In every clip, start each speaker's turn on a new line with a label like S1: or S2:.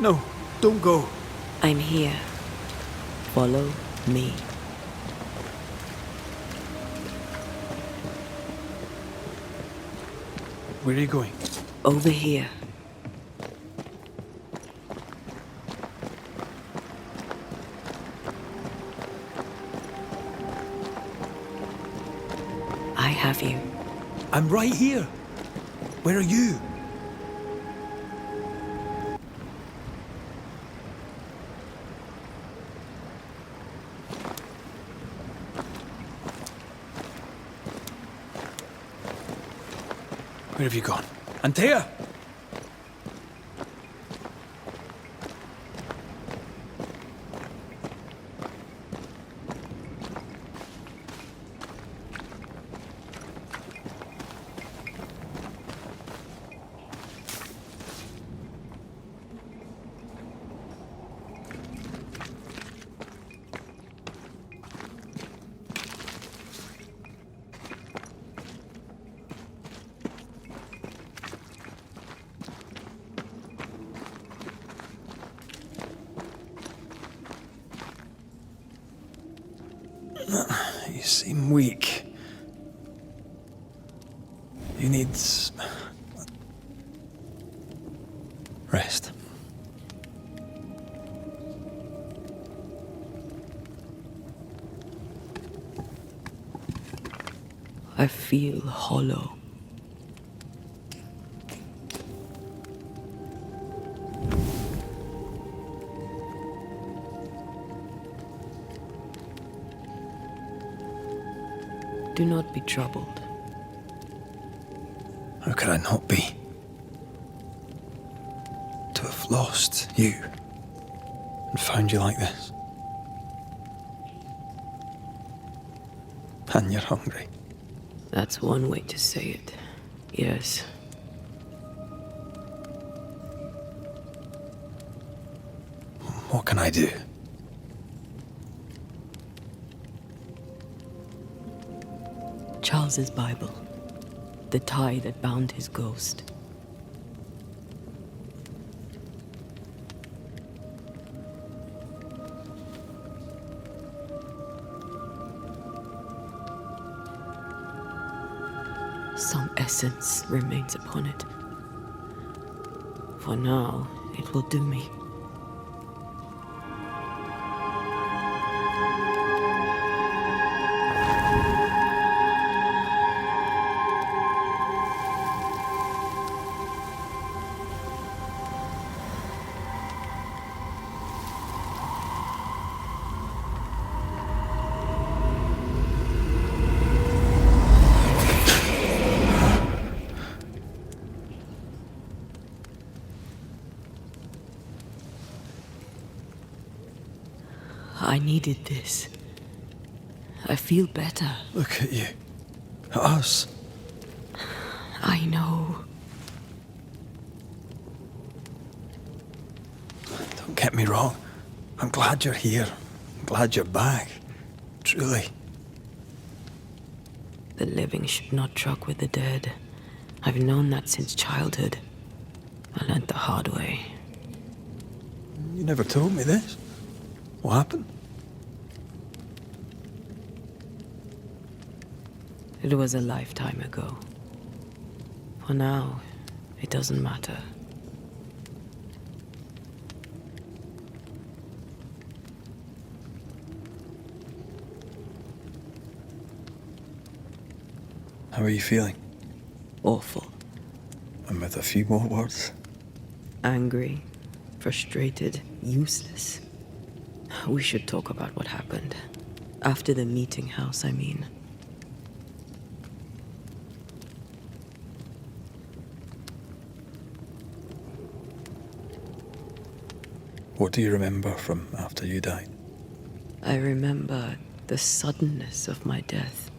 S1: No, don't go.
S2: I'm here. Follow me.
S1: Where are you going?
S2: Over here. I have you.
S1: I'm right here. Where are you? Where have you gone? Antea! You seem weak. You need rest.
S2: I feel hollow. Do not be troubled.
S1: How could I not be? To have lost you and found you like this. And you're hungry.
S2: That's one way to say it. Yes.
S1: What can I do?
S2: Charles's Bible. The tie that bound his ghost. Some essence remains upon it. For now, it will do me. I needed this. I feel better.
S1: Look at you. At us.
S2: I know.
S1: Don't get me wrong. I'm glad you're here. I'm glad you're back. Truly.
S2: The living should not truck with the dead. I've known that since childhood. I learned the hard way.
S1: You never told me this. What happened?
S2: It was a lifetime ago. For now, it doesn't matter.
S1: How are you feeling?
S2: Awful.
S1: And with a few more words?
S2: Angry, frustrated, useless. We should talk about what happened. After the meeting house, I mean.
S1: What do you remember from after you died?
S2: I remember the suddenness of my death.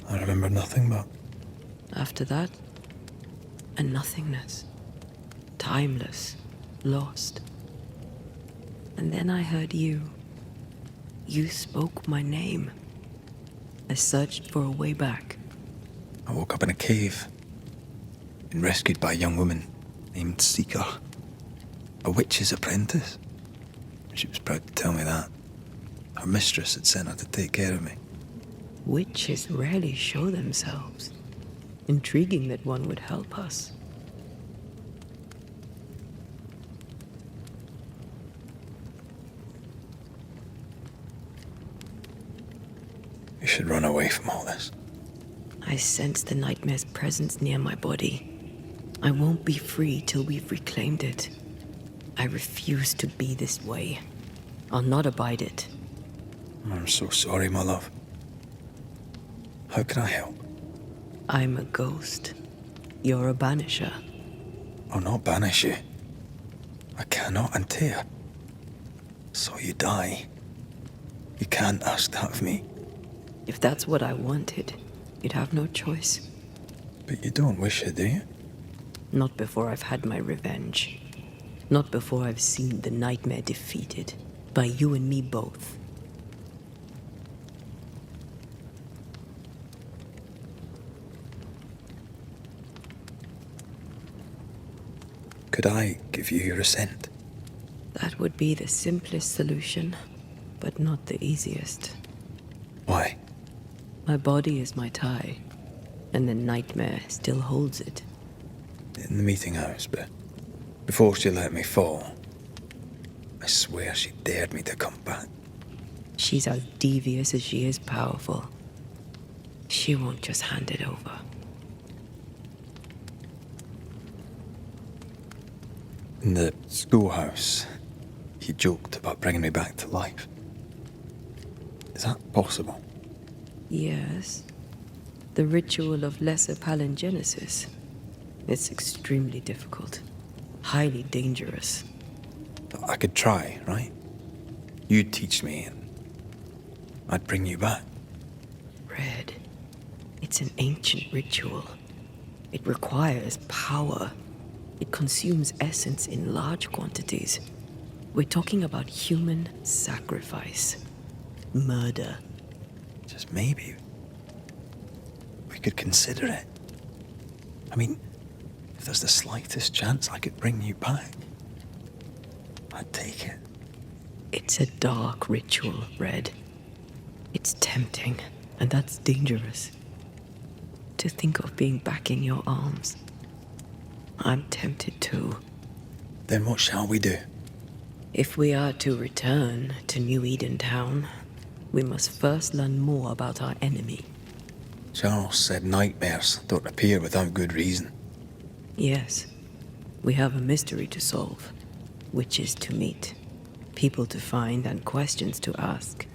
S1: I remember nothing but...
S2: After that, a nothingness. Timeless, lost. And then I heard you. You spoke my name. I searched for a way back.
S1: I woke up in a cave. Been rescued by a young woman named Seeker. A witch's apprentice. She was proud to tell me that. Her mistress had sent her to take care of me.
S2: Witches rarely show themselves. Intriguing that one would help us.
S1: You should run away from all this.
S2: I sense the nightmare's presence near my body. I won't be free till we've reclaimed it. I refuse to be this way. I'll not abide it.
S1: I'm so sorry, my love. How can I help?
S2: I'm a ghost. You're a banisher.
S1: I'll not banish you. I cannot, Antea. So you die. You can't ask that of me.
S2: If that's what I wanted, you'd have no choice.
S1: But you don't wish it, do you?
S2: Not before I've had my revenge. Not before I've seen the nightmare defeated. By you and me both.
S1: Could I give you your assent?
S2: That would be the simplest solution, but not the easiest.
S1: Why?
S2: My body is my tie, and the nightmare still holds it.
S1: In the meeting house, but before she let me fall, I swear she dared me to come back.
S2: She's as devious as she is powerful. She won't just hand it over.
S1: In the schoolhouse, he joked about bringing me back to life. Is that possible?
S2: Yes. The ritual of lesser palingenesis. It's extremely difficult. Highly dangerous.
S1: I could try, right? You'd teach me and I'd bring you back.
S2: Red. It's an ancient ritual. It requires power. It consumes essence in large quantities. We're talking about human sacrifice. Murder.
S1: Just maybe we could consider it. I mean, if there's the slightest chance I could bring you back, I'd take it.
S2: It's a dark ritual, Red. It's tempting, and that's dangerous. To think of being back in your arms. I'm tempted too.
S1: Then what shall we do?
S2: If we are to return to New Eden Town, we must first learn more about our enemy.
S1: Charles said nightmares don't appear without good reason.
S2: Yes, we have a mystery to solve. Witches to meet, people to find, and questions to ask.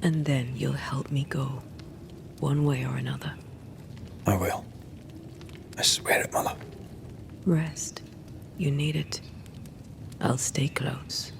S2: And then you'll help me go, one way or another.
S1: I will. I swear it, my love.
S2: Rest. You need it. I'll stay close.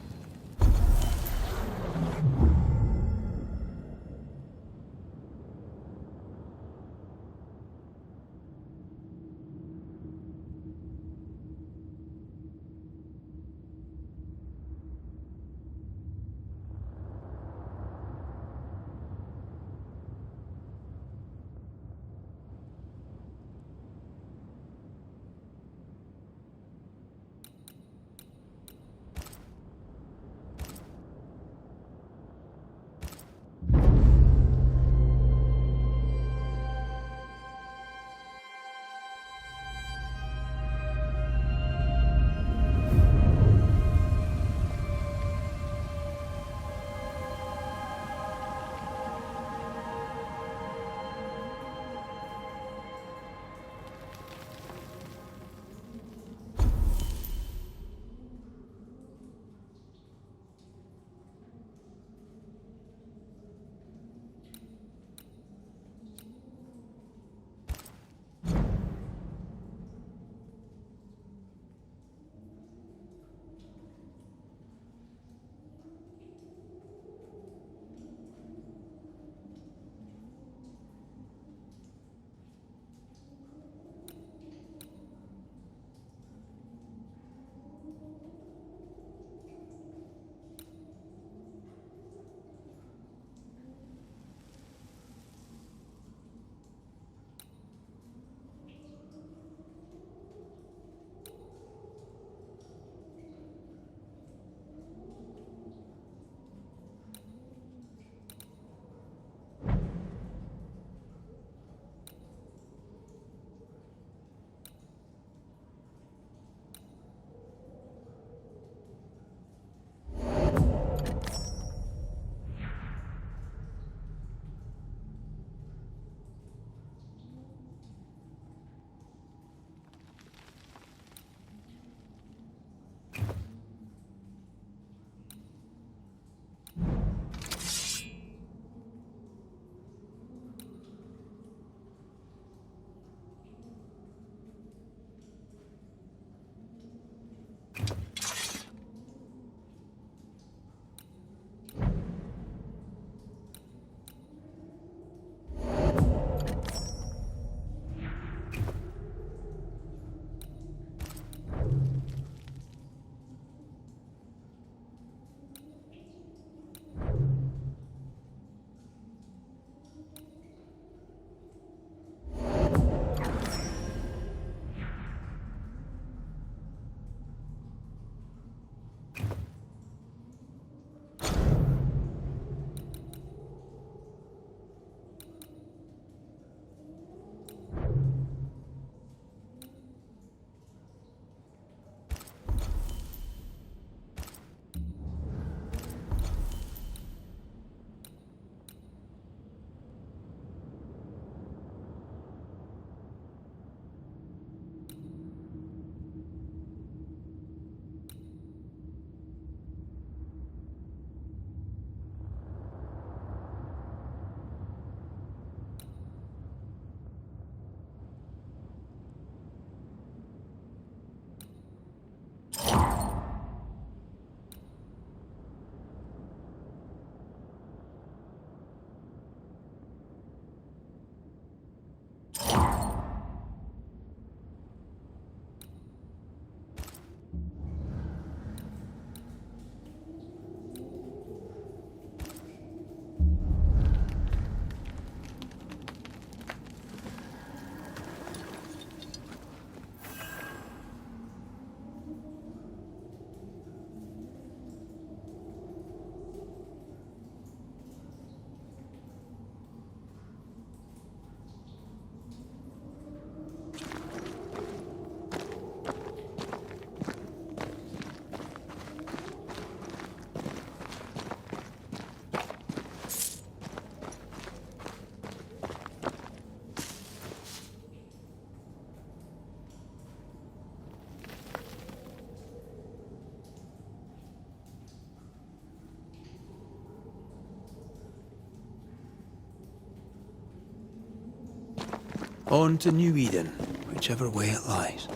S1: On to New Eden, whichever way it lies.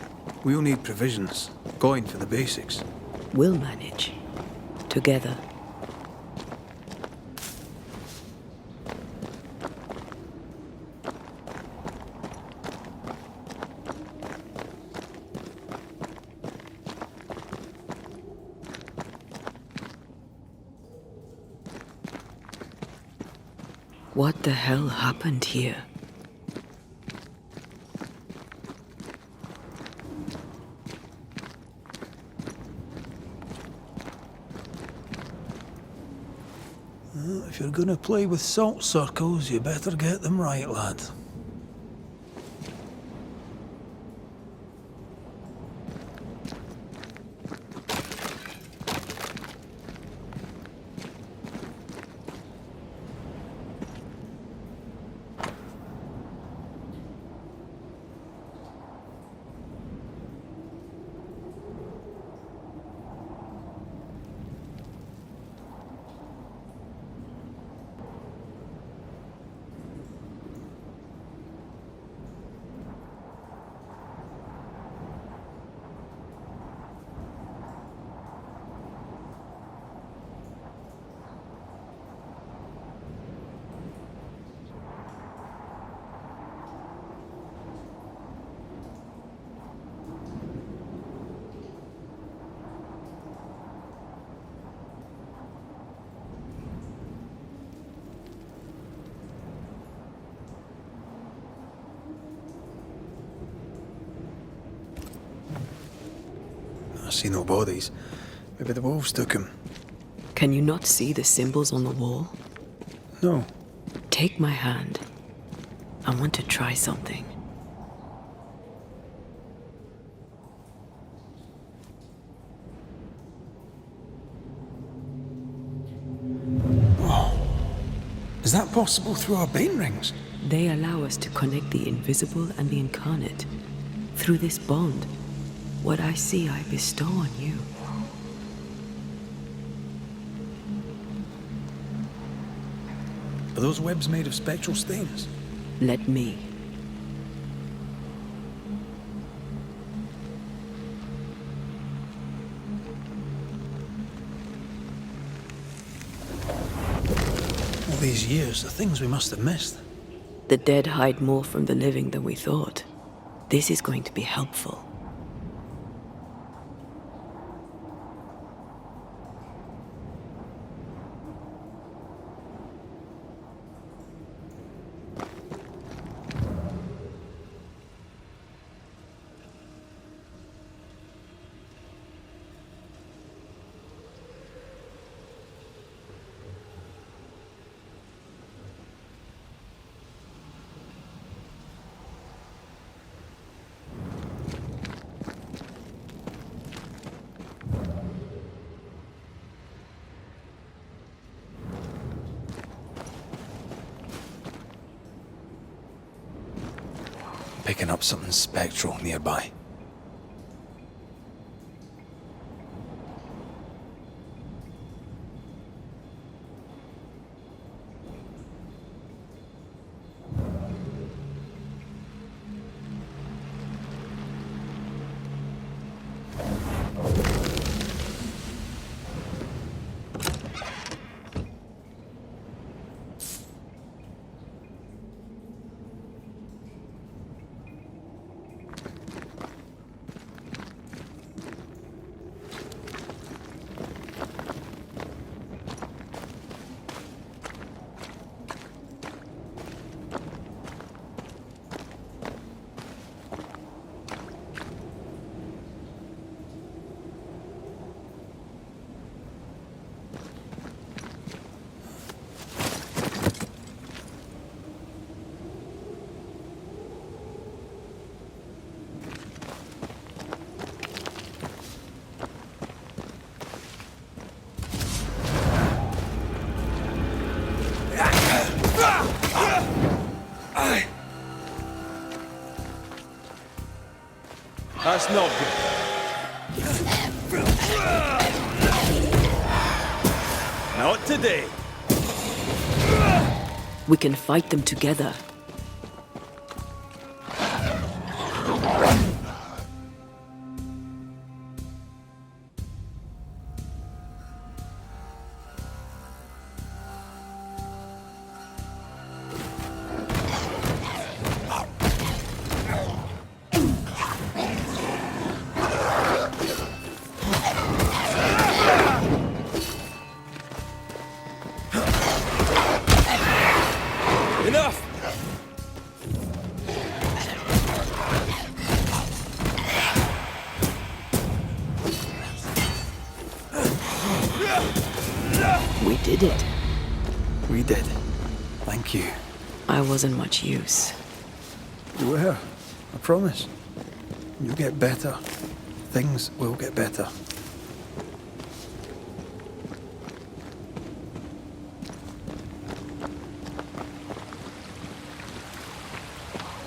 S1: We'll need provisions, going for the basics.
S2: We'll manage. Together. What the hell happened here?
S1: If you're gonna play with salt circles, you better get them right, lad. I see no bodies. Maybe the wolves took him.
S2: Can you not see the symbols on the wall?
S1: No.
S2: Take my hand. I want to try something.
S1: Oh. Is that possible through our bane rings?
S2: They allow us to connect the invisible and the incarnate. Through this bond, what I see I bestow on you.
S1: Are those webs made of spectral stains?
S2: Let me.
S1: All these years, the things we must have missed.
S2: The dead hide more from the living than we thought. This is going to be helpful.
S1: Picking up something spectral nearby. That's not good. Not today.
S2: We can fight them together. We did it.
S1: We did. Thank you.
S2: I wasn't much use.
S1: You were. I promise. You'll get better. Things will get better.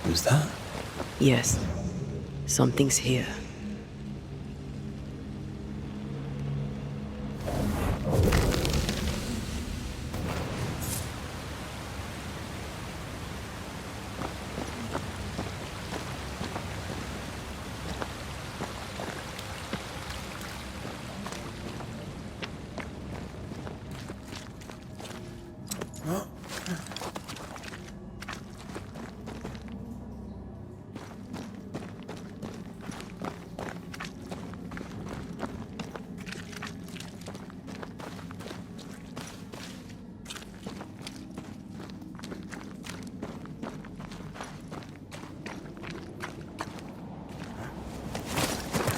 S1: Who's that?
S2: Yes. Something's here.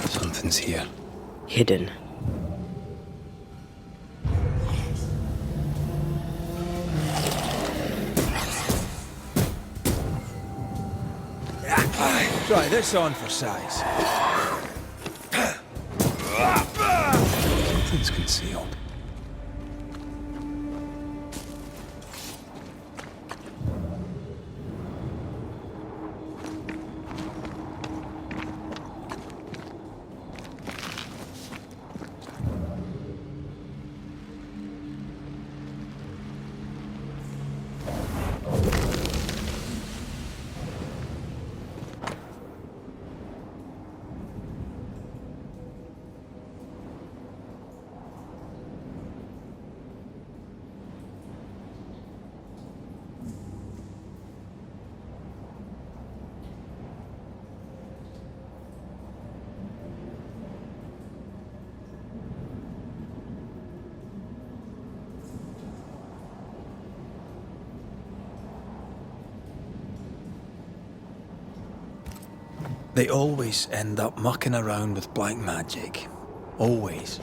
S1: Something's here.
S2: Hidden.
S3: Try this on for size.
S1: Something's concealed. They always end up mucking around with black magic. Always.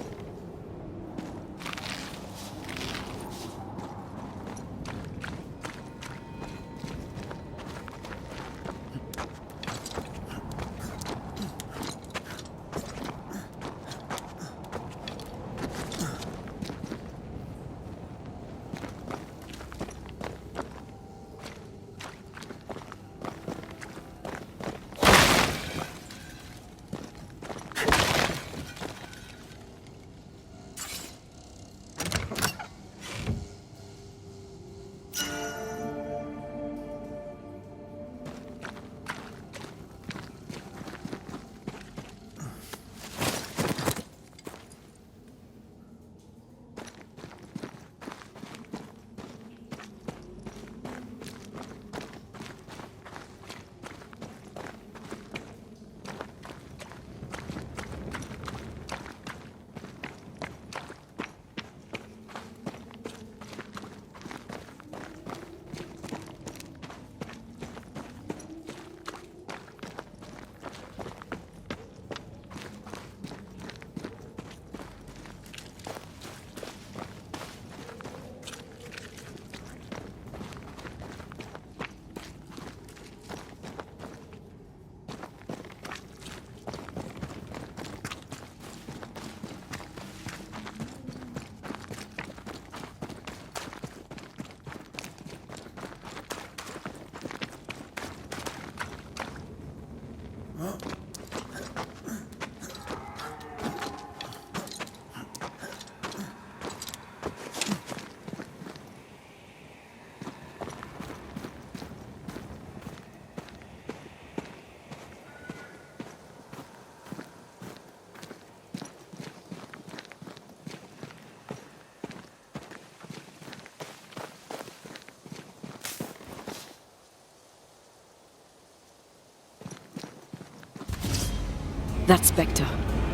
S2: That spectre.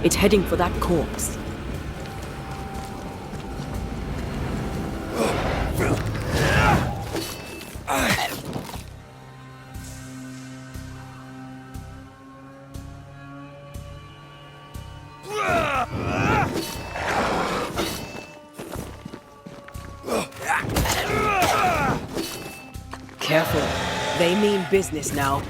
S2: It's heading for that corpse. Careful. They mean business now.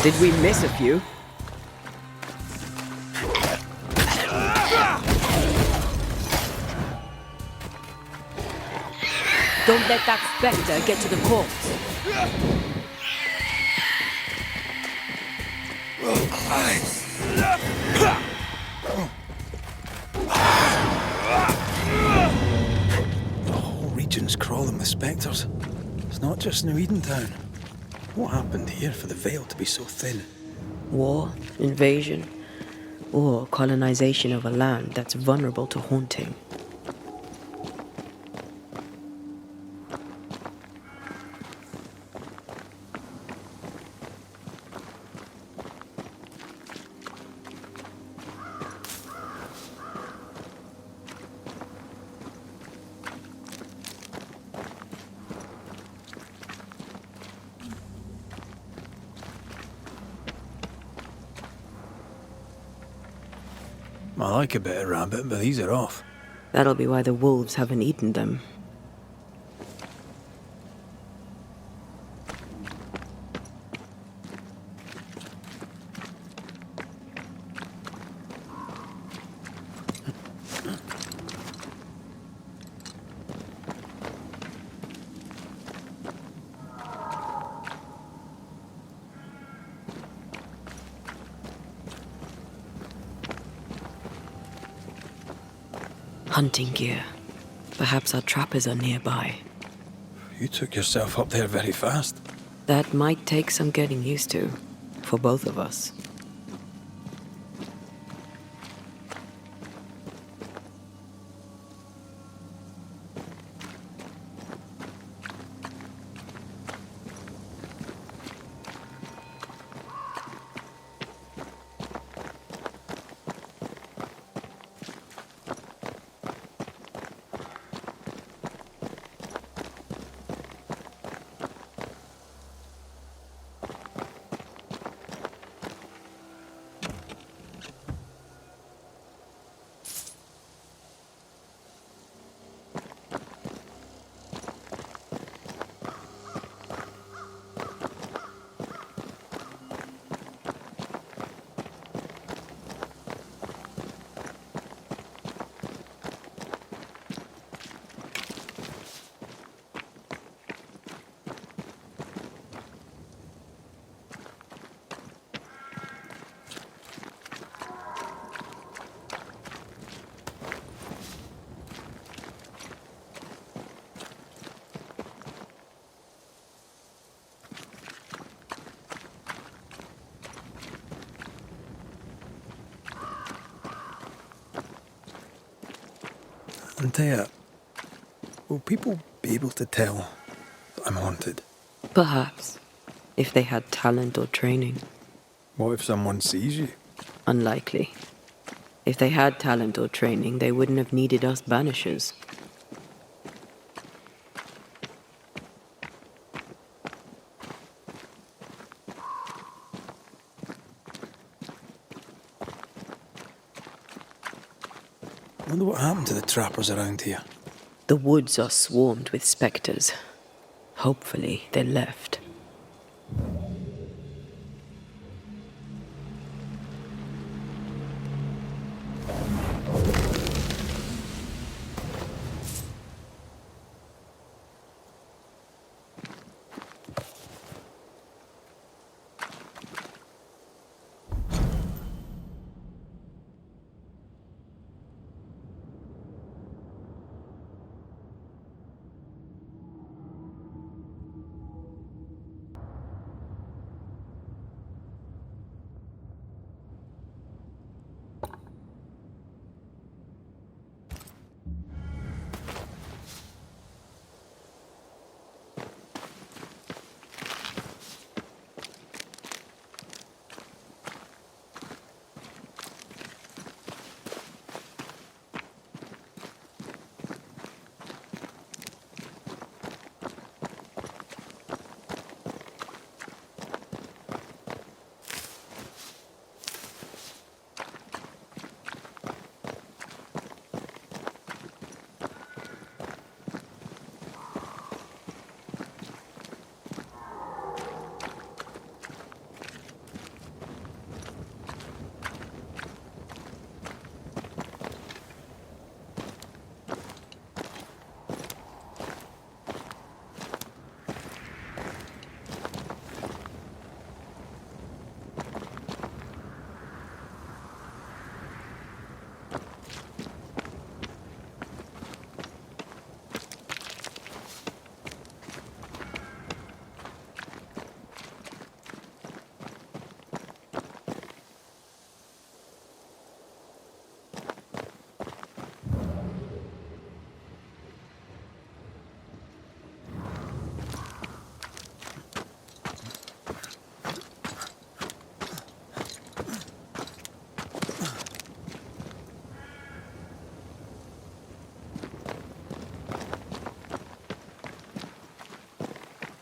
S2: Did we miss a few? Don't let that specter get to the corpse.
S1: The whole region's crawling with spectres. It's not just New Edentown. What happened here for the veil to be so thin?
S2: War, invasion, or colonization of a land that's vulnerable to haunting.
S1: I like a bit of rabbit, but these are off.
S2: That'll be why the wolves haven't eaten them. Hunting gear. Perhaps our trappers are nearby.
S1: You took yourself up there very fast.
S2: That might take some getting used to, for both of us.
S1: Antea, will people be able to tell that I'm haunted?
S2: Perhaps, if they had talent or training.
S1: What if someone sees you?
S2: Unlikely. If they had talent or training, they wouldn't have needed us Banishers.
S1: I wonder what happened to the trappers around here.
S2: The woods are swarmed with spectres. Hopefully, they left.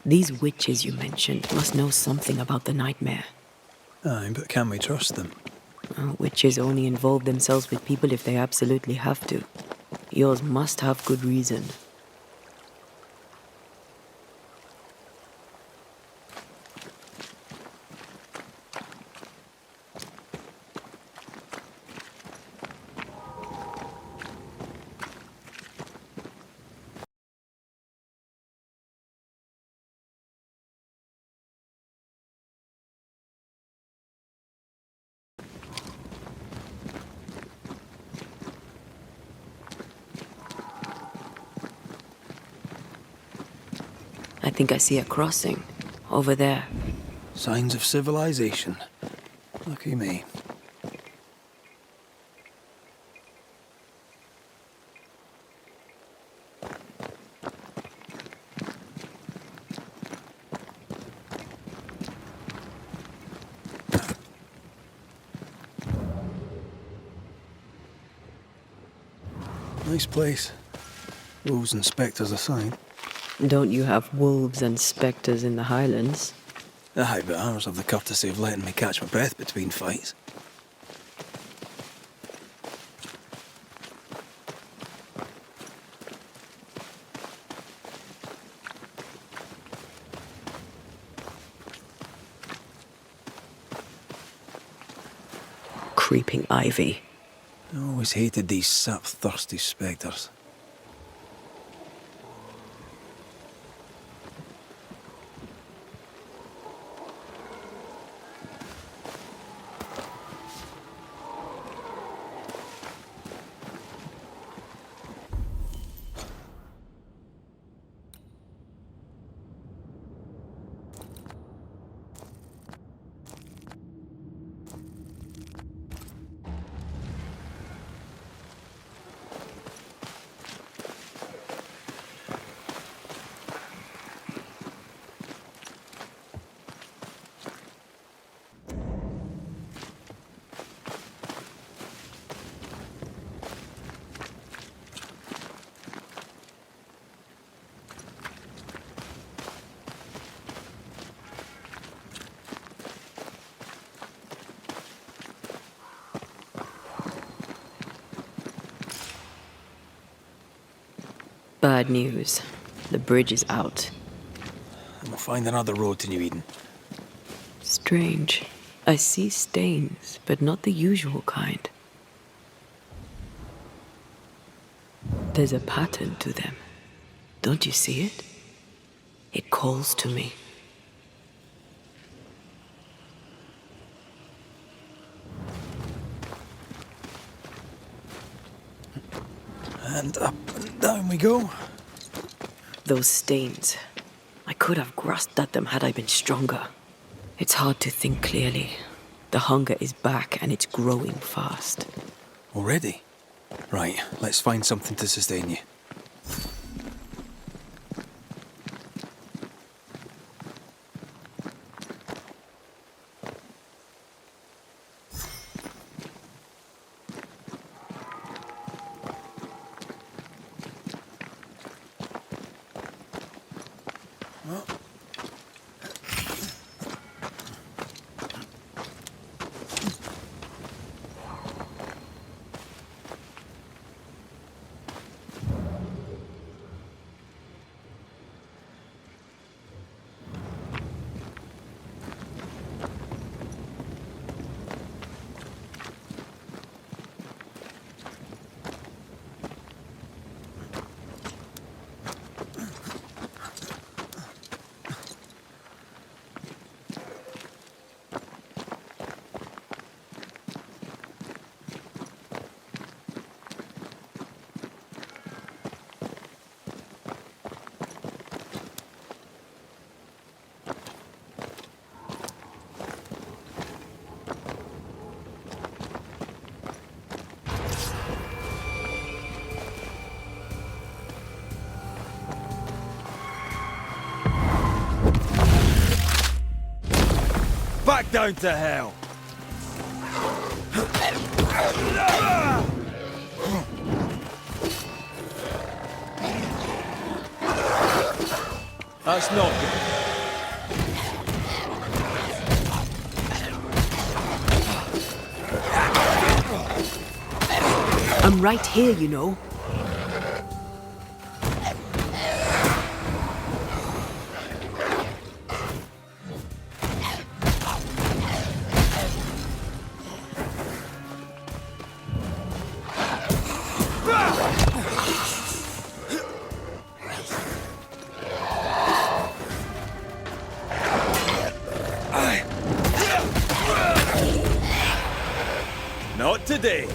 S2: These witches you mentioned must know something about the nightmare.
S1: Aye, but can we trust them?
S2: Witches only involve themselves with people if they absolutely have to. Yours must have good reason. I think I see a crossing. Over there.
S1: Signs of civilization. Lucky me. Nice place. Wolves and spectres aside.
S2: Don't you have wolves and spectres in the Highlands?
S1: Aye, but ours have the courtesy of letting me catch my breath between fights.
S2: Creeping ivy.
S1: I always hated these sap-thirsty spectres.
S2: Bad news. The bridge is out.
S1: And we'll find another road to New Eden.
S2: Strange. I see stains, but not the usual kind. There's a pattern to them. Don't you see it? It calls to me.
S1: And up and down we go.
S2: Those stains. I could have grasped at them had I been stronger. It's hard to think clearly. The hunger is back and it's growing fast.
S1: Already? Right, let's find something to sustain you.
S3: Back down to hell! That's not good.
S2: I'm right here, you know.
S3: Not today.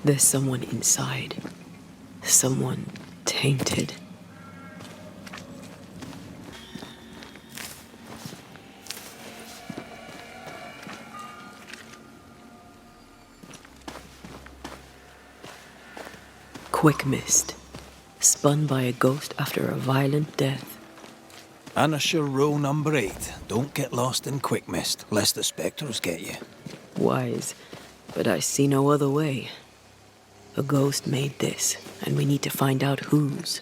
S2: There's someone inside. Someone tainted. Quick mist. Spun by a ghost after a violent death.
S3: Banisher rule number 8. Don't get lost in quick mist, lest the spectres get you.
S2: Wise, but I see no other way. A ghost made this, and we need to find out whose.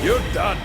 S3: You're done.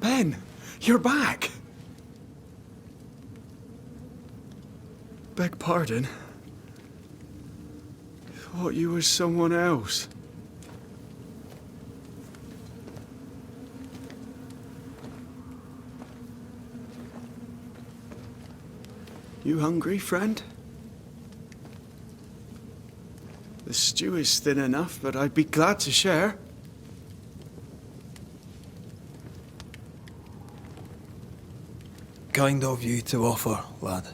S4: Ben, you're back. Beg pardon. Thought you was someone else. You hungry, friend? The stew is thin enough, but I'd be glad to share.
S3: Kind of you to offer, lad.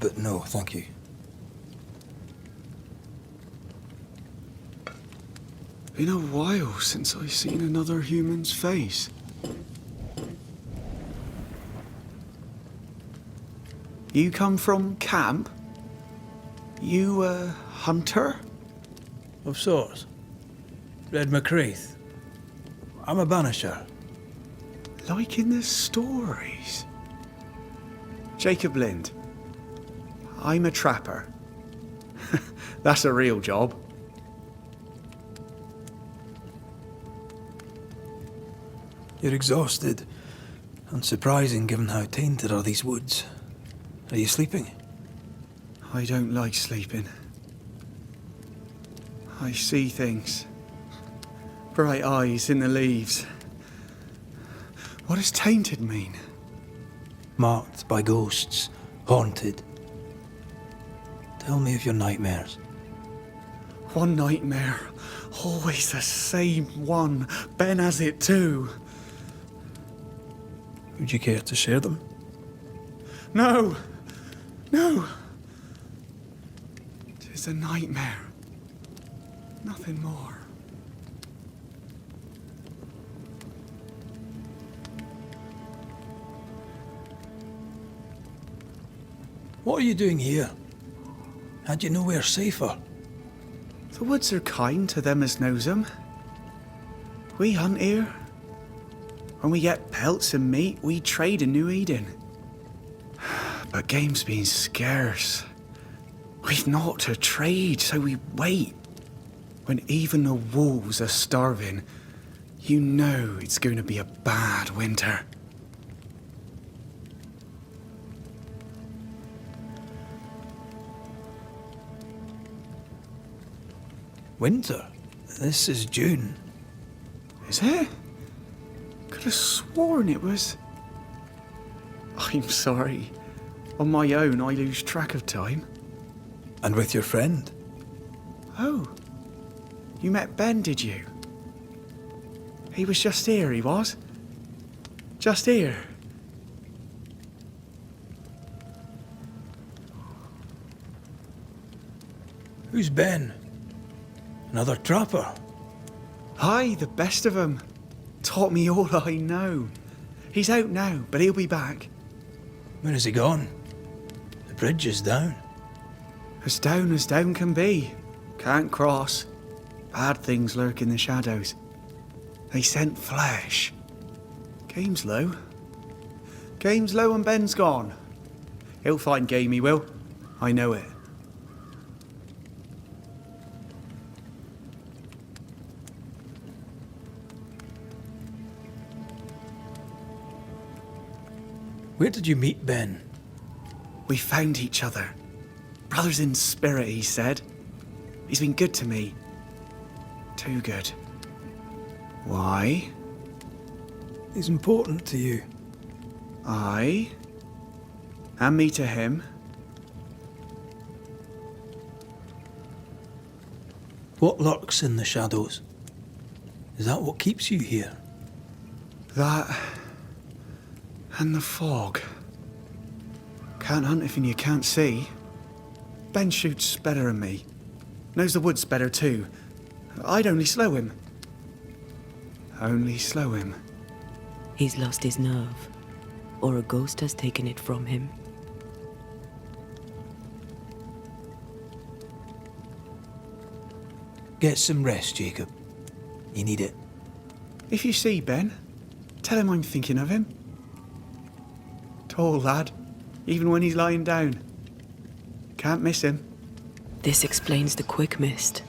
S3: But no, thank you.
S4: Been a while since I've seen another human's face. You come from camp? You a hunter?
S3: Of sorts. Red McCraith. I'm a banisher.
S4: Like in the stories. Jacob Lind. I'm a trapper. That's a real job.
S3: You're exhausted. Unsurprising given how tainted are these woods. Are you sleeping?
S4: I don't like sleeping. I see things. Bright eyes in the leaves. What does tainted mean?
S3: Marked by ghosts. Haunted. Tell me of your nightmares.
S4: One nightmare. Always the same one. Ben has it too.
S3: Would you care to share them?
S4: No! No! 'Tis a nightmare. Nothing more.
S3: What are you doing here? Had you nowhere safer?
S4: The woods are kind to them as knows 'em. We hunt here. When we get pelts and meat, we trade in New Eden. But game's been scarce. We've naught to trade, so we wait. When even the wolves are starving, you know it's going to be a bad winter.
S3: Winter? This is June.
S4: Is it? Could have sworn it was... I'm sorry. On my own, I lose track of time.
S3: And with your friend?
S4: Oh. You met Ben, did you? He was just here, he was. Just here.
S3: Who's Ben? Another trapper?
S4: Aye, the best of 'em. Taught me all I know. He's out now, but he'll be back.
S3: Where has he gone? The bridge is down.
S4: As down can be. Can't cross. Bad things lurk in the shadows. They scent flesh. Game's low. Game's low and Ben's gone. He'll find game, he will. I know it.
S3: Where did you meet Ben?
S4: We found each other. Brothers in spirit, he said. He's been good to me. Too good. Why?
S3: He's important to you.
S4: I? And me to him?
S3: What lurks in the shadows? Is that what keeps you here?
S4: That... and the fog. Can't hunt if you can't see. Ben shoots better than me. Knows the woods better too. I'd only slow him. Only slow him.
S2: He's lost his nerve, or a ghost has taken it from him.
S3: Get some rest, Jacob. You need it.
S4: If you see Ben, tell him I'm thinking of him. Tall lad, even when he's lying down. Can't miss him.
S2: This explains the quick mist.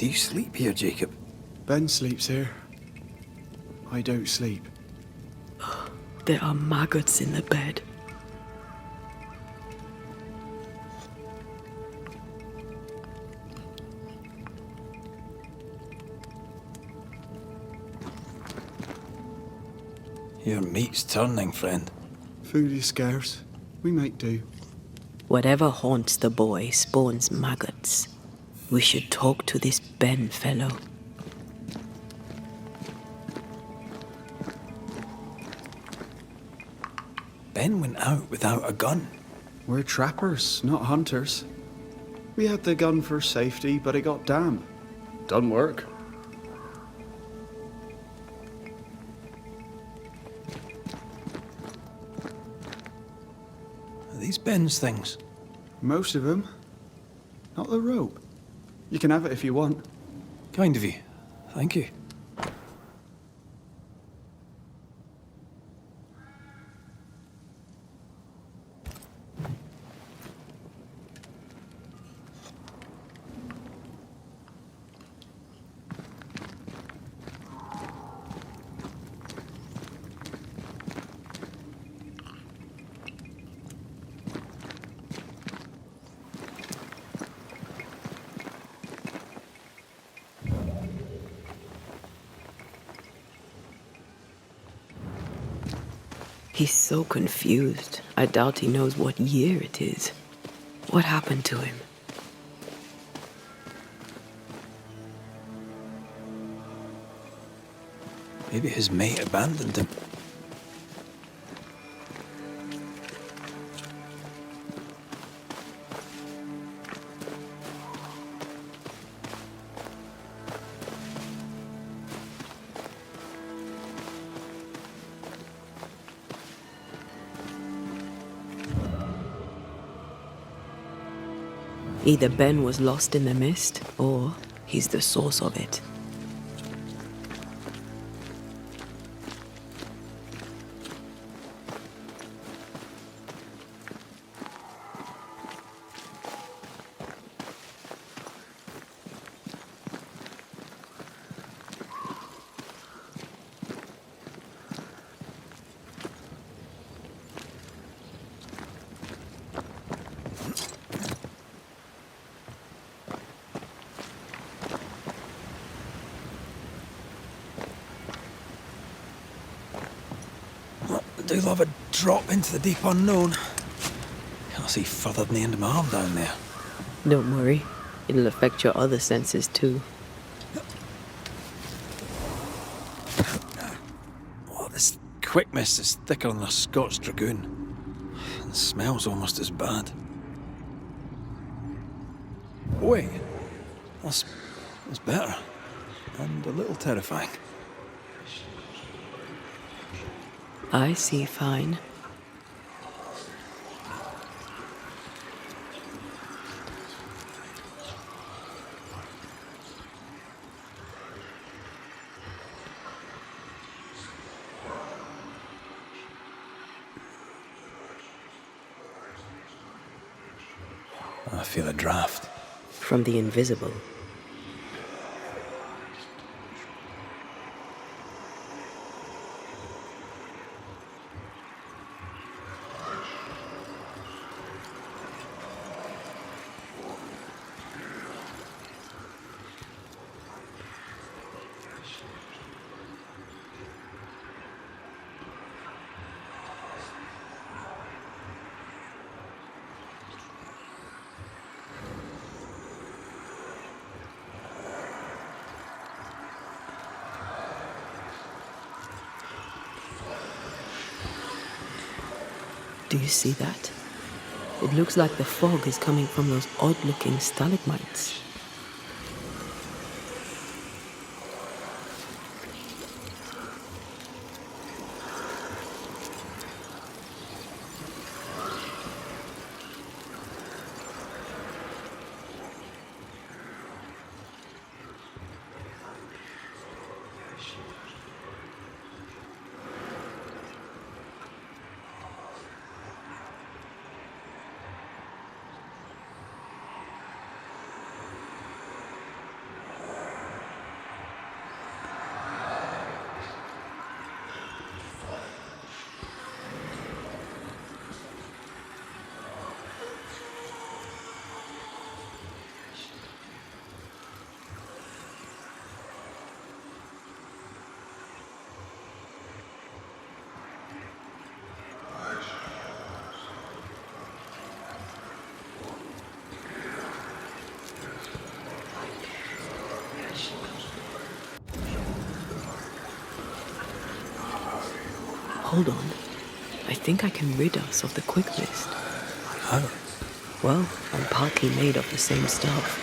S3: Do you sleep here, Jacob?
S4: Ben sleeps here. I don't sleep.
S2: There are maggots in the bed.
S3: Your meat's turning, friend.
S4: Food is scarce. We make do.
S2: Whatever haunts the boy spawns maggots. We should talk to this Ben fellow.
S3: Ben went out without a gun.
S4: We're trappers, not hunters. We had the gun for safety, but it got damp. Done work.
S3: Are these Ben's things?
S4: Most of them. Not the rope. You can have it if you want.
S3: Kind of you. Thank you.
S2: He's so confused. I doubt he knows what year it is. What happened to him?
S3: Maybe his mate abandoned him.
S2: Either Ben was lost in the mist, or he's the source of it.
S3: I do love a drop into the deep unknown. Can't see further than the end of my arm down there.
S2: Don't worry, it'll affect your other senses too.
S3: Oh, this quick mist is thicker than a Scotch dragoon. And smells almost as bad. Wait, that's better. And a little terrifying.
S2: I see fine.
S3: I feel a draft.
S2: From the invisible. Do you see that? It looks like the fog is coming from those odd-looking stalagmites. Hold on. I think I can rid us of the quick mist.
S1: How?
S2: Well, I'm partly made of the same stuff.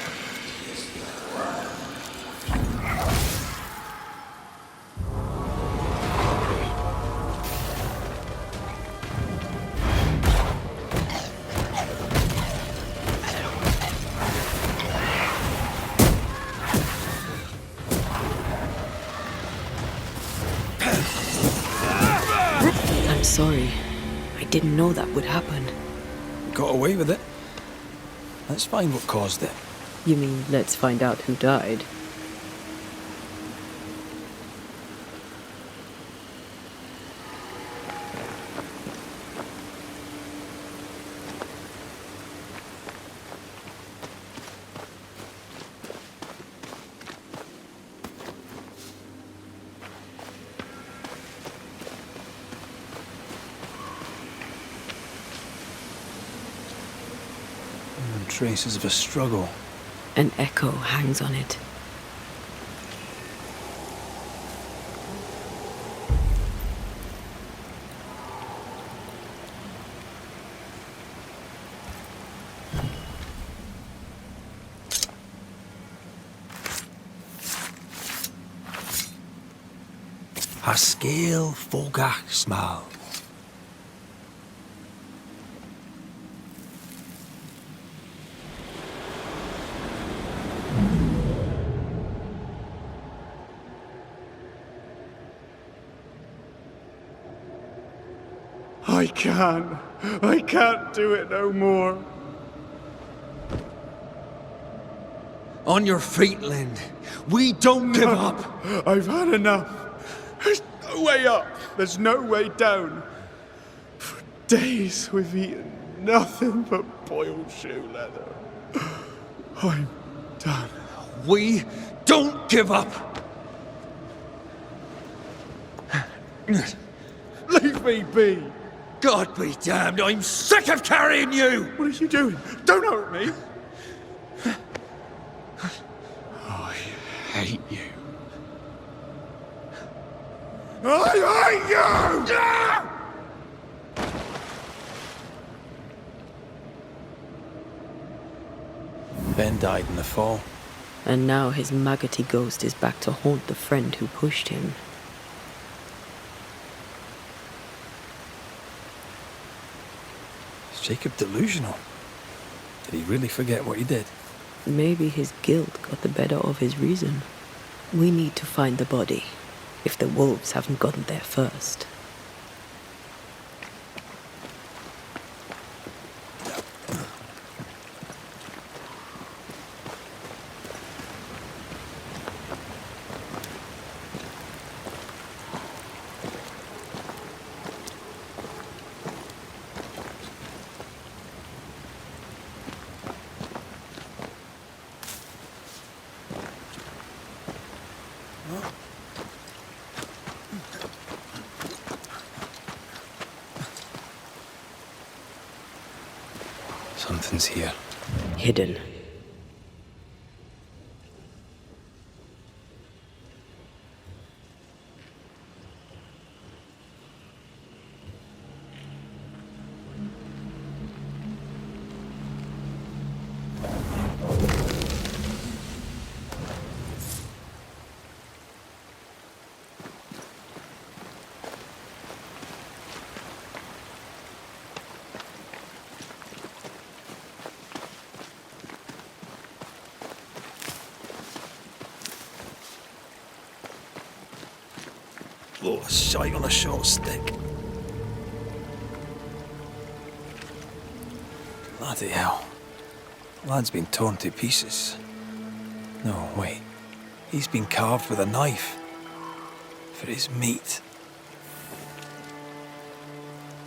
S2: I'm sorry. I didn't know that would happen.
S1: Got away with it. Let's find what caused it.
S2: You mean, let's find out who died?
S1: Traces of a struggle.
S2: An echo hangs on it.
S1: Haskell Fogach Smal.
S4: I can't do it no more.
S5: On your feet, Lind. We don't give up.
S4: I've had enough. There's no way up. There's no way down. For days we've eaten nothing but boiled shoe leather. I'm done.
S5: We don't give up.
S4: Leave me be.
S5: God be damned, I'm sick of carrying you!
S4: What are you doing? Don't hurt me. I hate you. I hate you!
S1: Ben died in the fall.
S2: And now his maggoty ghost is back to haunt the friend who pushed him.
S1: Is Jacob delusional? Did he really forget what he did?
S2: Maybe his guilt got the better of his reason. We need to find the body, if the wolves haven't gotten there first.
S1: Something's here.
S2: Hidden.
S1: Oh, a shite on a short stick. Bloody hell. Lad's been torn to pieces. No, wait. He's been carved with a knife. For his meat.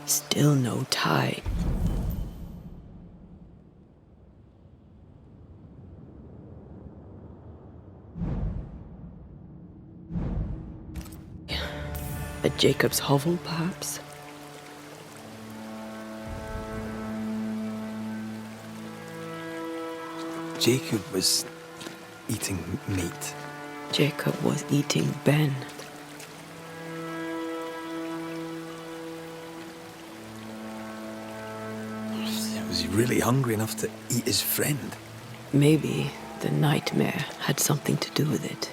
S2: Still no tie. A Jacob's hovel, perhaps?
S1: Jacob was eating meat.
S2: Jacob was eating Ben.
S3: really hungry enough to eat his friend.
S2: Maybe the nightmare had something to do with it.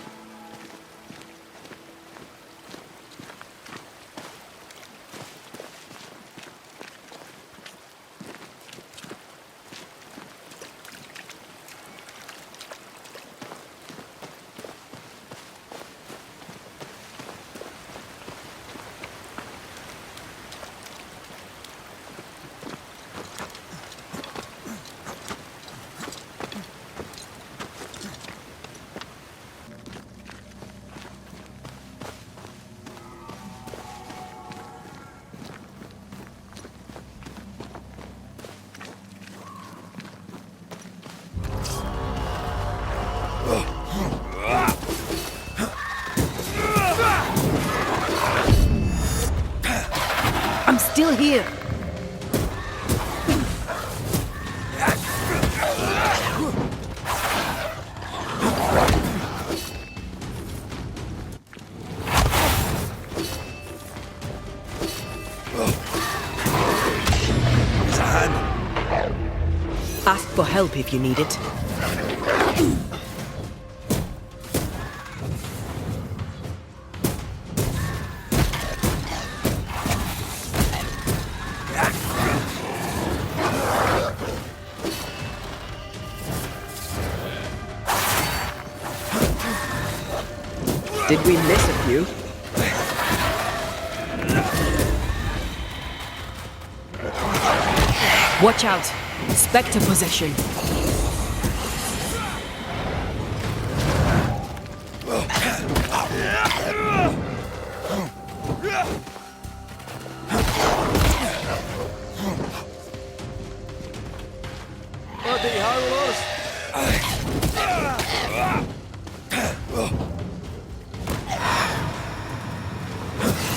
S2: I'm still here.
S3: There's a hand.
S2: Ask for help if you need it. Did we miss a few? Watch out! Spectre possession.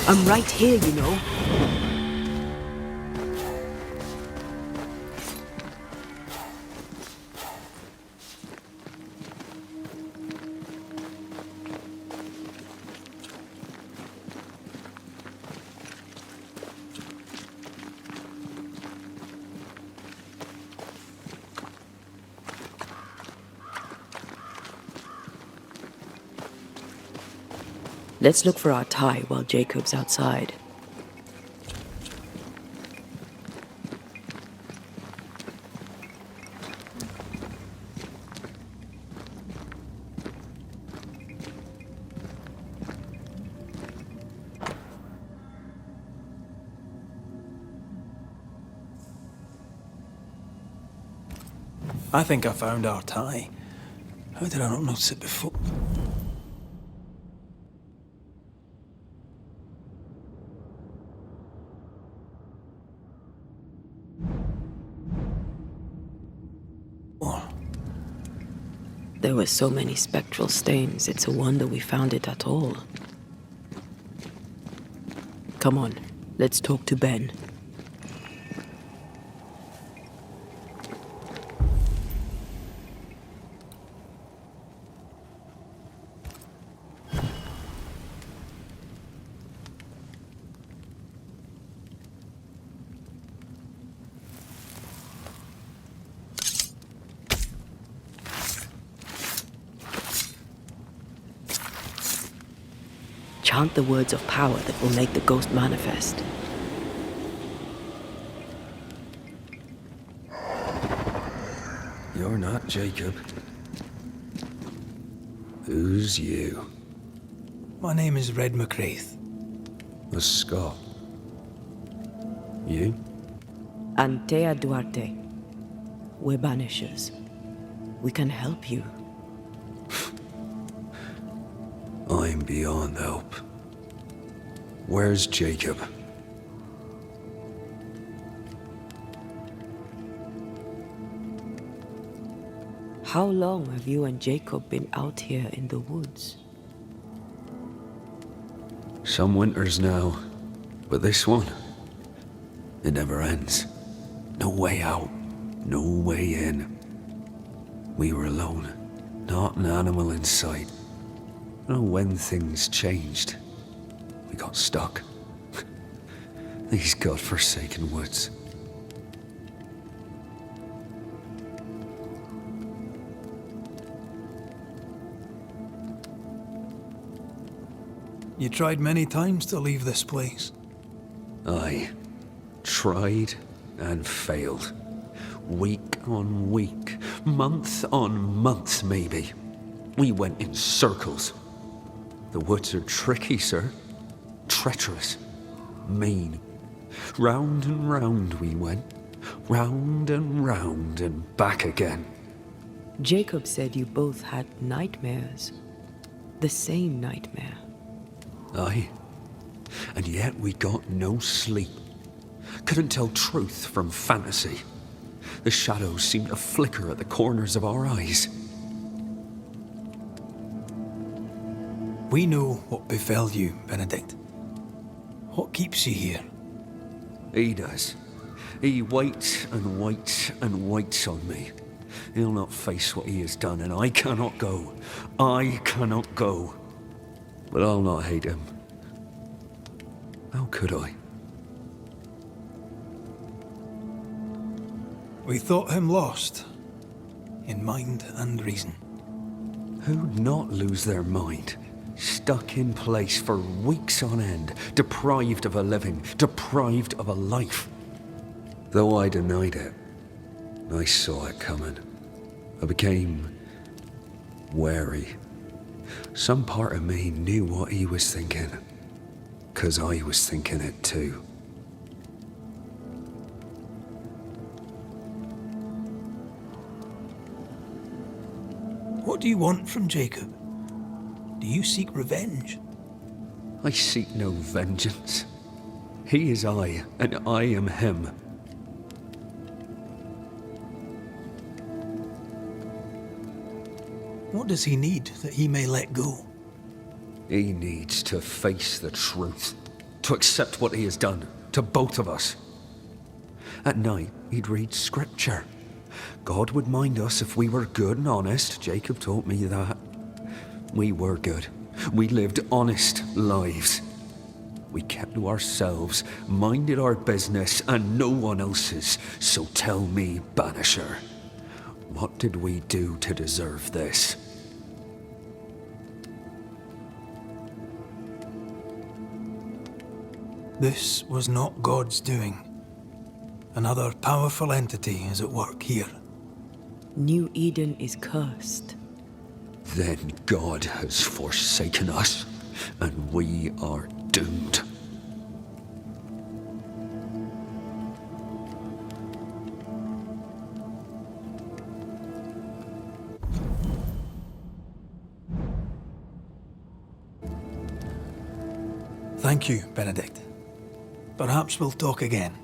S2: I'm right here, you know. Let's look for our tie while Jacob's outside.
S3: I think I found our tie. How did I not notice it before?
S2: There were so many spectral stains, it's a wonder we found it at all. Come on, let's talk to Ben. Chant the words of power that will make the ghost manifest.
S5: You're not Jacob. Who's you?
S3: My name is Red McCraith.
S5: A Scot. You?
S2: Antea Duarte. We're Banishers. We can help you.
S5: I'm beyond help. Where's Jacob?
S2: How long have you and Jacob been out here in the woods?
S5: Some winters now, but this one, it never ends. No way out, no way in. We were alone, not an animal in sight. I don't know when things changed. We got stuck. These godforsaken woods.
S3: You tried many times to leave this place.
S5: I tried and failed. Week on week, month on month, maybe. We went in circles. The woods are tricky, sir. Treacherous. Mean. Round and round we went. Round and back again.
S2: Jacob said you both had nightmares. The same nightmare.
S5: Aye. And yet we got no sleep. Couldn't tell truth from fantasy. The shadows seemed to flicker at the corners of our eyes.
S3: We know what befell you, Benedict. What keeps you here?
S5: He does. He waits and waits and waits on me. He'll not face what he has done, and I cannot go. I cannot go. But I'll not hate him. How could I?
S3: We thought him lost, in mind and reason.
S5: Who'd not lose their mind? Stuck in place for weeks on end, deprived of a living, deprived of a life. Though I denied it, I saw it coming. I became wary. Some part of me knew what he was thinking, 'cause I was thinking it too.
S3: What do you want from Jacob? Do you seek revenge?
S5: I seek no vengeance. He is I, and I am him.
S3: What does he need that he may let go?
S5: He needs to face the truth, to accept what he has done to both of us. At night, he'd read scripture. God would mind us if we were good and honest. Jacob taught me that. We were good. We lived honest lives. We kept to ourselves, minded our business and no one else's. So tell me, Banisher, what did we do to deserve this?
S3: This was not God's doing. Another powerful entity is at work here.
S2: New Eden is cursed.
S5: Then God has forsaken us, and we are doomed.
S3: Thank you, Benedict. Perhaps we'll talk again.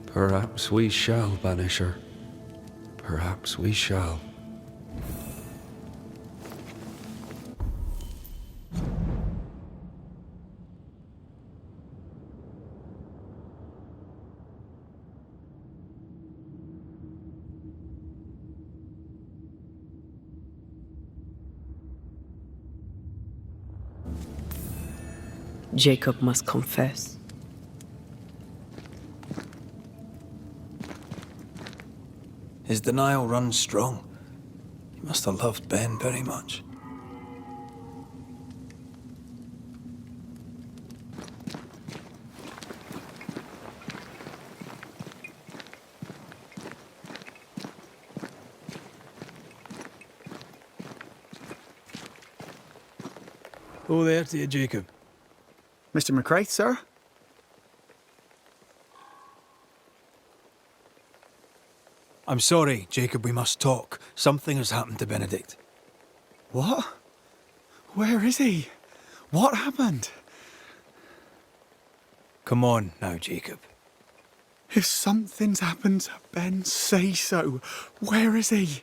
S5: Perhaps we shall, Banisher. Perhaps we shall.
S2: Jacob must confess.
S3: His denial runs strong. He must have loved Ben very much. Oh, there to you, Jacob.
S4: Mr. McCraith, sir?
S3: I'm sorry, Jacob, we must talk. Something has happened to Benedict.
S4: What? Where is he? What happened?
S3: Come on now, Jacob.
S4: If something's happened to Ben, say so. Where is he?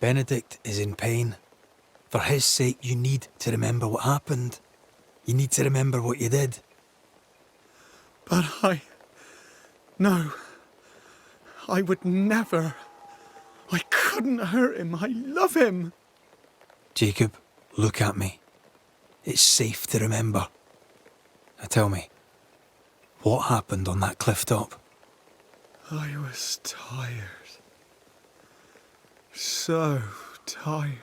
S3: Benedict is in pain. For his sake, you need to remember what happened. You need to remember what you did.
S4: But No. I would never. I couldn't hurt him. I love him.
S3: Jacob, look at me. It's safe to remember. Now tell me, What happened on that cliff top?
S4: I was tired. So tired.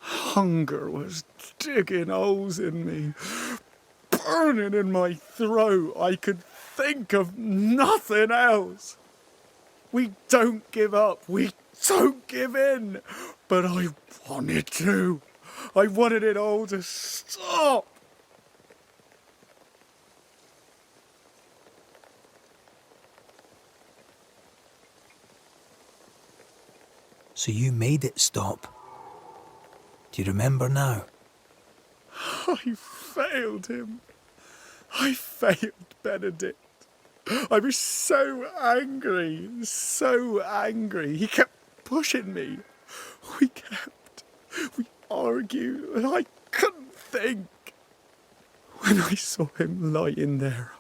S4: Hunger was digging holes in me, burning in my throat. I could think of nothing else. We don't give up. We don't give in. But I wanted to. I wanted it all to stop.
S3: So you made it stop. Do you remember now?
S4: I failed him. I failed Benedict. I was so angry, so angry. He kept pushing me. We argued, and I couldn't think. When I saw him lying there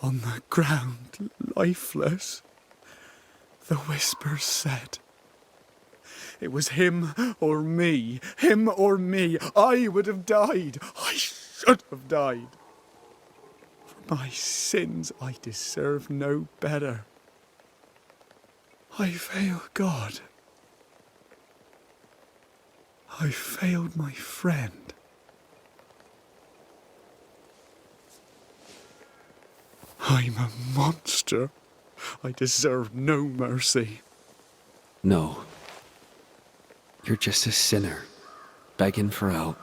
S4: on the ground, lifeless, the whispers said, it was him or me, him or me. I would have died. I should have died. For my sins, I deserve no better. I failed God. I failed my friend. I'm a monster. I deserve no mercy.
S5: No. You're just a sinner, begging for help.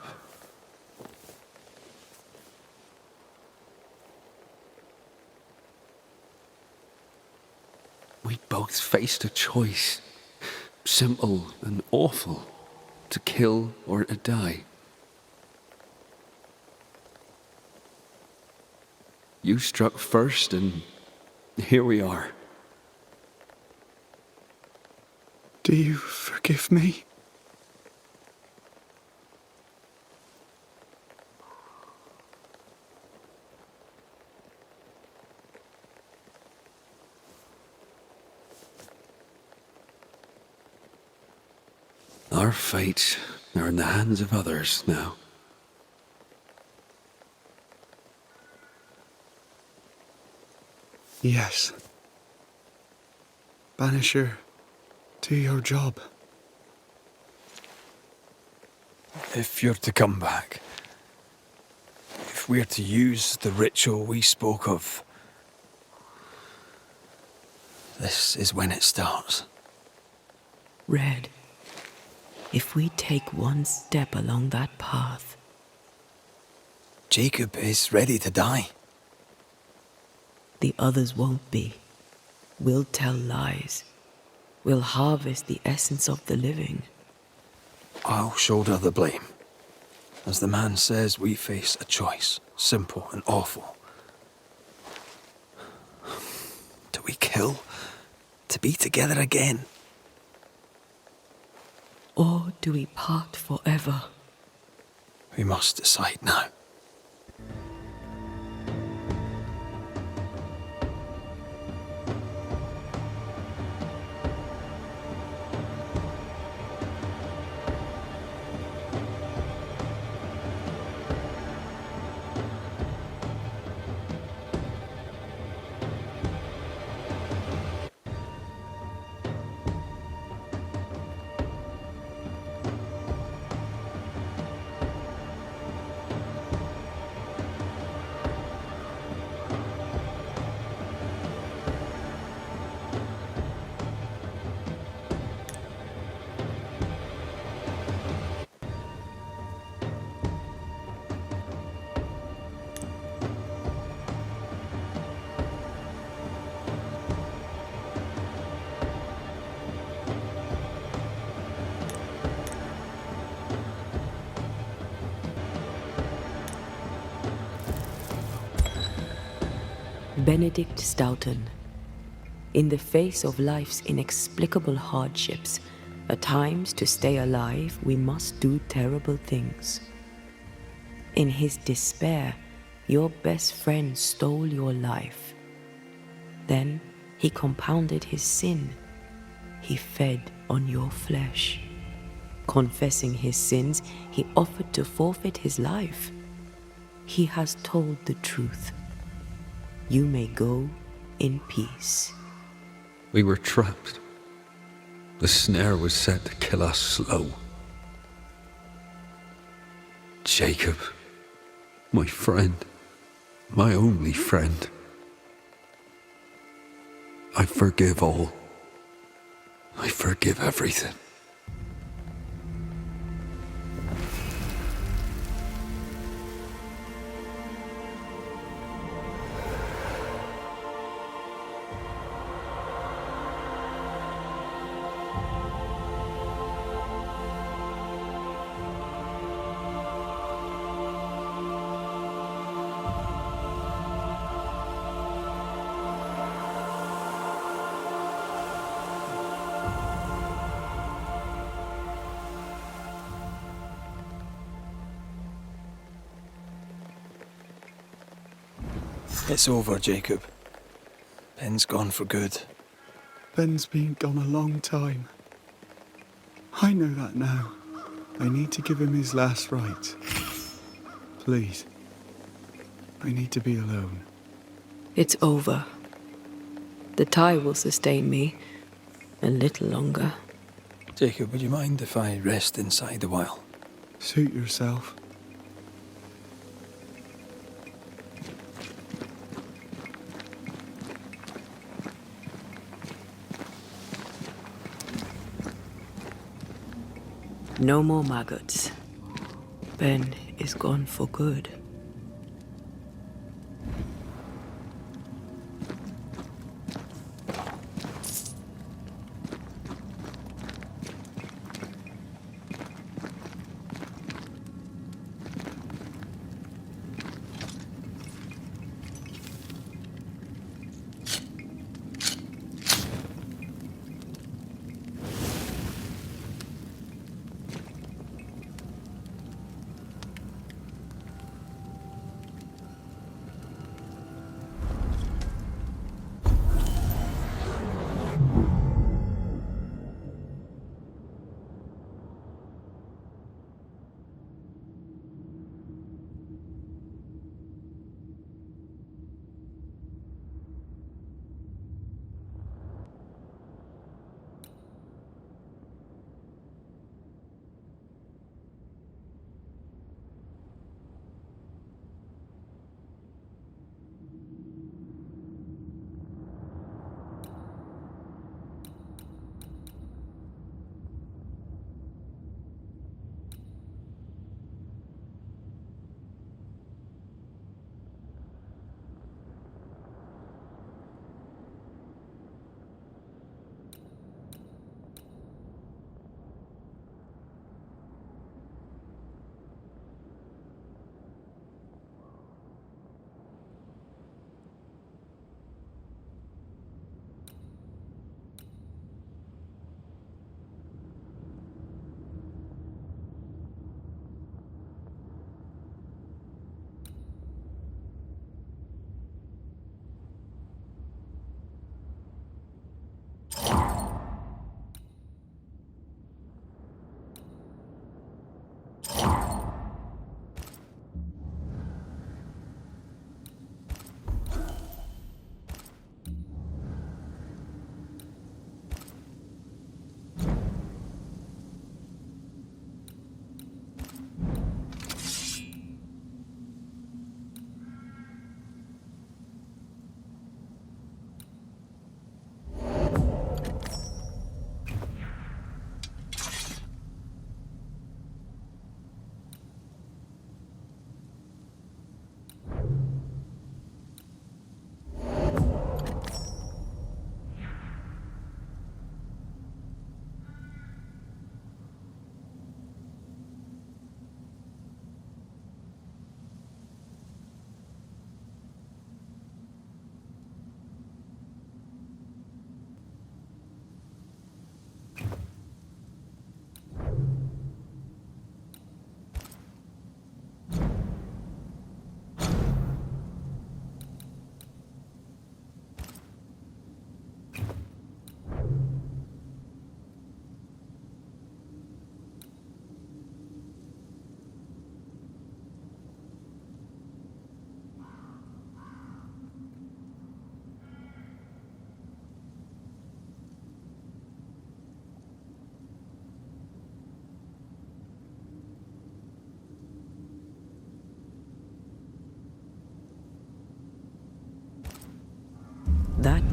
S5: We both faced a choice, simple and awful, to kill or to die. You struck first, and here we are.
S4: Do you forgive me?
S5: Our fates are in the hands of others now.
S4: Yes. Banisher, do your job.
S3: If you're to come back, if we're to use the ritual we spoke of, this is when it starts.
S2: Red, if we take one step along that path,
S3: Jacob is ready to die.
S2: the others won't be. We'll tell lies. We'll harvest the essence of the living.
S3: I'll shoulder the blame. As the man says, we face a choice, simple and awful. Do we kill to be together again?
S2: Or do we part forever?
S3: We must decide now.
S2: Benedict Stoughton. In the face of life's inexplicable hardships, at times to stay alive, we must do terrible things. In his despair, your best friend stole your life. Then he compounded his sin. He fed on your flesh. Confessing his sins, he offered to forfeit his life. He has told the truth. You may go in peace.
S5: We were trapped. The snare was set to kill us slow. Jacob, my friend, my only friend. I forgive all. I forgive everything.
S3: It's over, Jacob. Ben's gone for good.
S4: Ben's been gone a long time. I know that now. I need to give him his last rites. Please. I need to be alone.
S2: It's over. The tie will sustain me a little longer.
S3: Jacob, would you mind if I rest inside a while?
S4: Suit yourself.
S2: No more maggots. Ben is gone for good.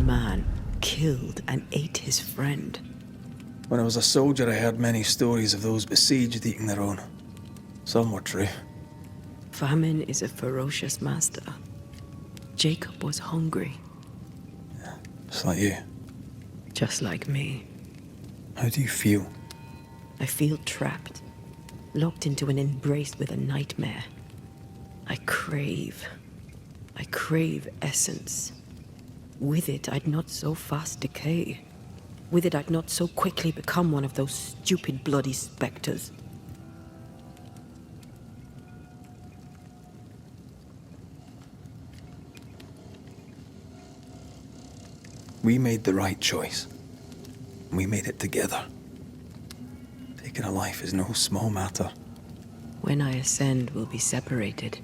S2: man killed and ate his friend.
S3: When I was a soldier, I heard many stories of those besieged eating their own. Some were true.
S2: Famine is a ferocious master. Jacob was hungry,
S3: Just like you.
S2: just like me.
S3: How do you feel?
S2: I feel trapped, locked into an embrace with a nightmare. I crave essence. With it, I'd not so fast decay. With it, I'd not so quickly become one of those stupid bloody specters.
S3: We made the right choice. We made it together. Taking a life is no small matter.
S2: When I ascend, we'll be separated.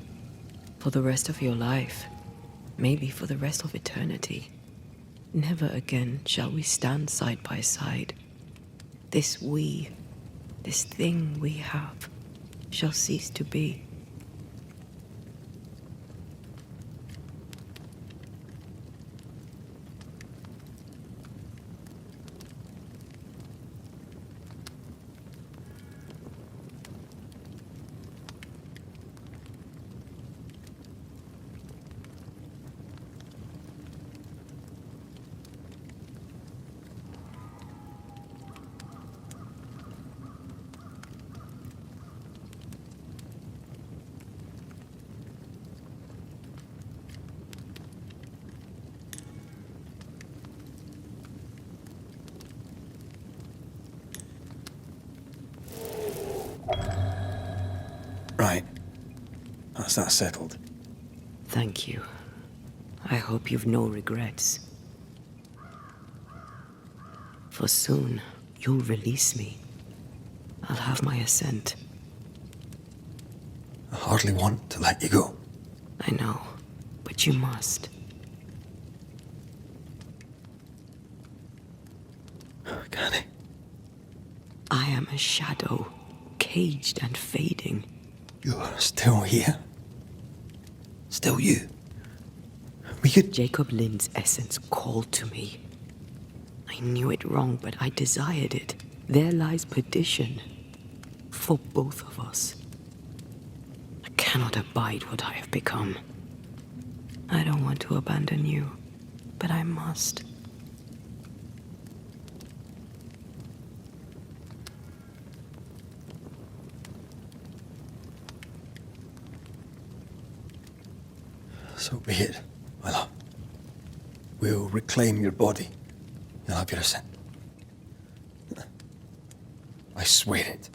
S2: For the rest of your life. Maybe for the rest of eternity. Never again shall we stand side by side. This thing we have, shall cease to be.
S3: Right. That's that settled.
S2: Thank you. I hope you've no regrets. For soon, you'll release me. I'll have my ascent.
S3: I hardly want to let you go.
S2: I know, but you must.
S3: Can I?
S2: I am a shadow, caged and fading.
S3: You're still here? Still you? We could...
S2: Jacob Lind's essence called to me. I knew it wrong, but I desired it. There lies perdition. For both of us. I cannot abide what I have become. I don't want to abandon you, but I must.
S3: So be it, my love. We'll reclaim your body. You'll have your ascent. I swear it.